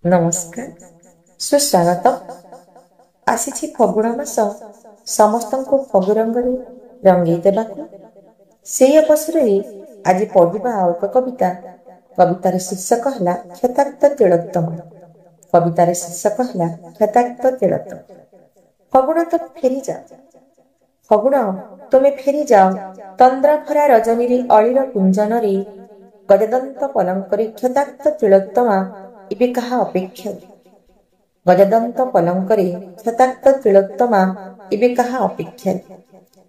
नमस्कार, सुस्वागत। आसी फगुण मास समस्त फगु रंगरे रंगे देवाकू से अवसर आज पढ़ा आउ एक कविता। कवितार शीर्षक है क्षताक्त तिलोत्तम। कवितार शीर्षक है क्षताक्त तिलोत्तम। फगुण तुम फेरी जाओ, फगुण तुमे फेरी जाओ, तंद्राभरा रजनी अलीर कुंजन गजदंत पलंकरी क्षताक्त तिलोत्तमा इबे कहा अपेक्षा। गजदंत पलंकरे क्षताक्त तिलोत्तमा इबे कहा अपेक्षा।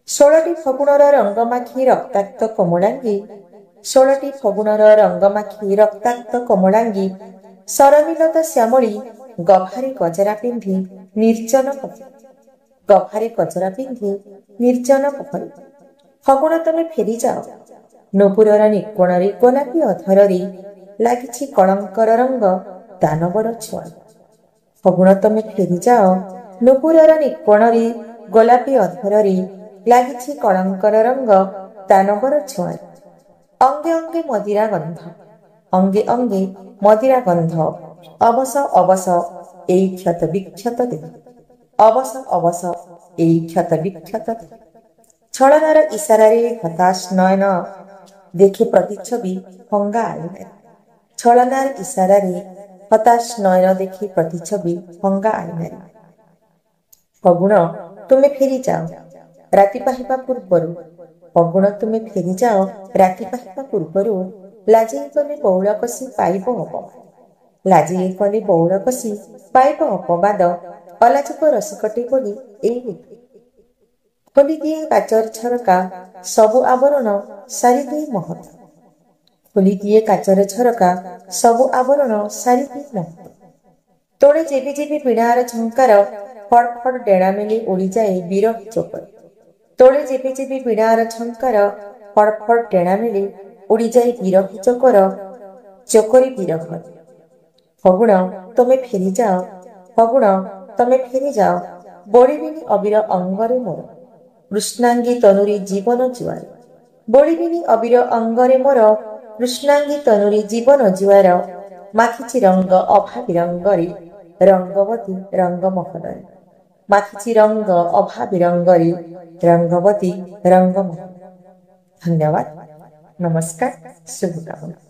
16टी फगुणर रंगमाखी रक्ताक्त कमलांगी, 16टी फगुणर रंगमाखी रक्ताक्त कमलांगी, सरमिलत श्यामली गभारे गजरा पिंधि निर्जन पथी, गभारे गजरा पिंधि निर्जन पथी। फगुण तुमे फेरी जाओ, नूपुरर निकोणरे गोलापी अधରରେ लागिछि कलंकर रंग दानवर छुआ। फगुण तुमे फेरी जाओ, नूपुरर निकोणरे गोलापी अधରରେ लागिछि कलंकर रंग दानवर छुआ। अंगे अंगे मदिरा गंध, अंगे अंगे मदिरा गंध, अवस अवस एई क्षत विक्षत देह, अवस अवस एई क्षत विक्षत देह। छलनार इशारारे हताश नयन देखे प्रतिच्छवि भंगा आईनारे, छलनार इशारारे हताश नयन देखे प्रतिच्छवि भंगा आईनारे। फगुण तुमे फेरी जाओ, राति पाहिबा पूर्वरु, फगुण तुमे फेरी जाओ, राति पाहिबा पूर्वरु, लाजे कले बौल कसी पाइब अपवाद, लाजे कले बौल कसी पाइब अपवाद, अलाचक रसिकटे बोली एई खोली दिए काचर झरका सबु आवरण सारी दिए महत, खोली दिए काचर झरका सबु आवरण सारी दिए महत। तोड़े जेबी जेबी बीणार झंकार फड़ फड़ डेणा मेली उड़ी जाए बिरह चोकर, तोड़े जेबी जेबी बीणार झंकार फड़ फड़ डेणा मेली उड़ी जाए बिरह चोकर, चोकरी बिरह। फगुण तुमे फेरी जाओ, फगुण तुमे फेरी जाओ, बोलिबिनी अबीर अंगरे मोर, कृष्णांगी तनुरी जीवन जुआर, बोलिबिनी अबीर अंगरे मोर, कृष्णांगी तनुरी जीवन जुआर। माखिछि रंग अभावी रंगरे रंगवती रंगमहलरे, माखिछि रंग अभावी रंगरे रंगवती रंगमहल। धन्यवाद, नमस्कार, शुभकामना।